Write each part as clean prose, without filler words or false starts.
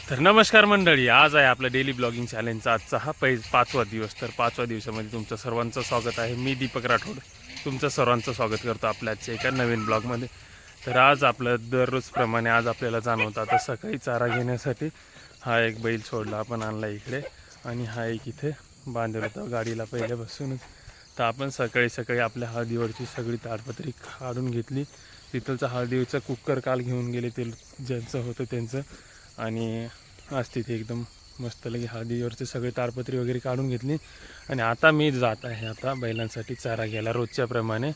तर नमस्कार मंडळी, आज आहे आपलं डेली ब्लॉगिंग चॅलेंजचा आजचा हा पाचवा दिवस. तर पाचव्या दिवसामध्ये तुमचं सर्वांचं स्वागत आहे. मी दीपक राठोड तुमचं सर्वांचं स्वागत करतो आपल्या आजच्या एका नवीन ब्लॉगमध्ये. तर आज आपलं दररोजप्रमाणे आज आपल्याला जाणवतं आता सकाळी चारा घेण्यासाठी हा एक बैल सोडला आपण आणला इकडे, आणि हा एक इथे बांधलेला होता गाडीला पहिल्यापासूनच. तर आपण सकाळी सकाळी आपल्या हळदीवरची सगळी ताडपत्री काढून घेतली. तिथलचा हळदीवरचा कुकर काल घेऊन गेले ते ज्यांचं होतं त्यांचं, आणि आज तिथे एकदम मस्त लगे हळदीवरचे सगळे ताडपत्री वगैरे काढून घेतली. आणि आता मी जात आहे आता बैलांसाठी चारा घ्यायला रोजच्याप्रमाणे.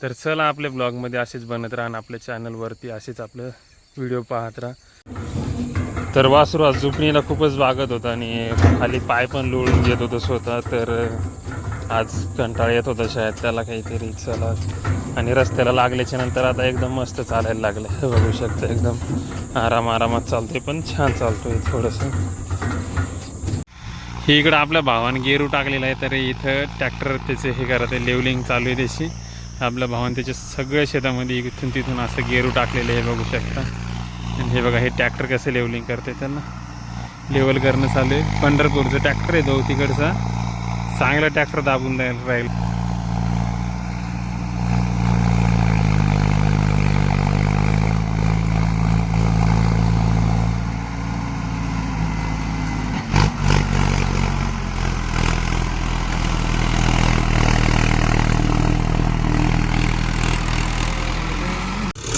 तर चला आपल्या ब्लॉगमध्ये असेच बनत राहा, आपल्या चॅनलवरती असेच आपलं व्हिडिओ पाहत राहा. तर वासरू आज झुपणीला खूपच वागत होता आणि खाली पाय पण लोळून घेत होतं स्वतः. तर आज कंटाळा येत होता शायद त्याला काहीतरी. चला, आणि रस्त्याला लागल्याच्या नंतर आता एकदम मस्त चालायला लागलं. हे बघू शकता एकदम आरामात चालतोय, पण छान चालतोय थोडंसं. ही इकडं आपल्या भावाने गेरू टाकलेला आहे. तर इथं ट्रॅक्टर त्याचे हे करत आहे, लेवलिंग चालू आहे त्याची. आपल्या भावाने त्याच्या सगळ्या शेतामध्ये इथून तिथून असं गेरू टाकलेलं आहे, बघू शकता. आणि हे बघा हे ट्रॅक्टर कसं लेवलिंग करते, त्यांना लेवल करणं चालू आहे. पंढरपूरचं ट्रॅक्टर आहे तो तिकडचा, चांगला ट्रॅक्टर दाबून द्यायला राहील.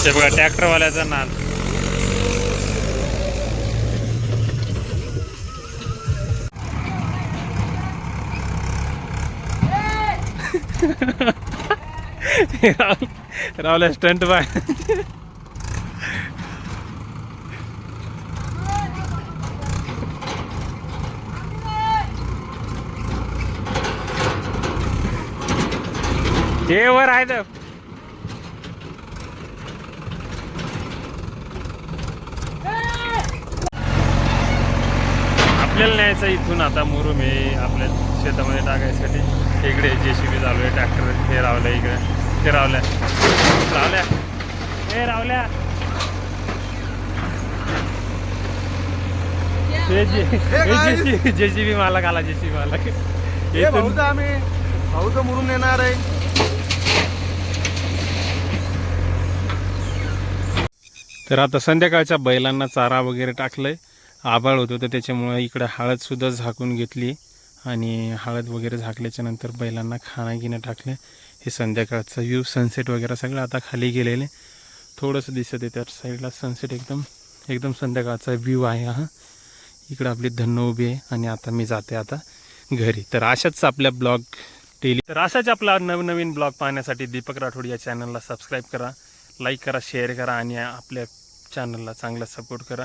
ते बघा ट्रॅक्टरवाल्याचा नाद. रावल्या स्टंट बाय. हे वर आहे तर आपल्याला न्यायचं इथून आता मुरुम हे आपल्या शेतामध्ये टाकायसाठी. इकडे JCB चालू आहे, ट्रॅक्टर हे रावल्या इकडे, ते रावल्या हे रावल्या JCB मालक आला, JCB मालक. आम्ही भाऊ तर मुरुम नेणार आहे. तर आता संध्याकाळच्या बैलांना चारा वगैरे टाकलंय. आभाळ होतं तर त्याच्यामुळे इकडे हळदसुद्धा झाकून घेतली, आणि हळद वगैरे झाकल्याच्या नंतर बैलांना खाणं गिणं टाकलं. हे संध्याकाळचा व्ह्यू, सनसेट वगैरे सगळं आता खाली गेलेले थोडंसं दिसत आहे त्या साईडला सनसेट. एकदम संध्याकाळचा व्ह्यू आहे हा. इकडं आपली धन्नो उभी आहे, आणि आता मी जाते आता घरी. तर अशाच आपल्या ब्लॉग डेली, तर असाच आपला नवनवीन ब्लॉग पाहण्यासाठी दीपक राठोड या चॅनलला सबस्क्राईब करा, लाईक करा, शेअर करा, आणि आपल्या चॅनलला चांगला सपोर्ट करा.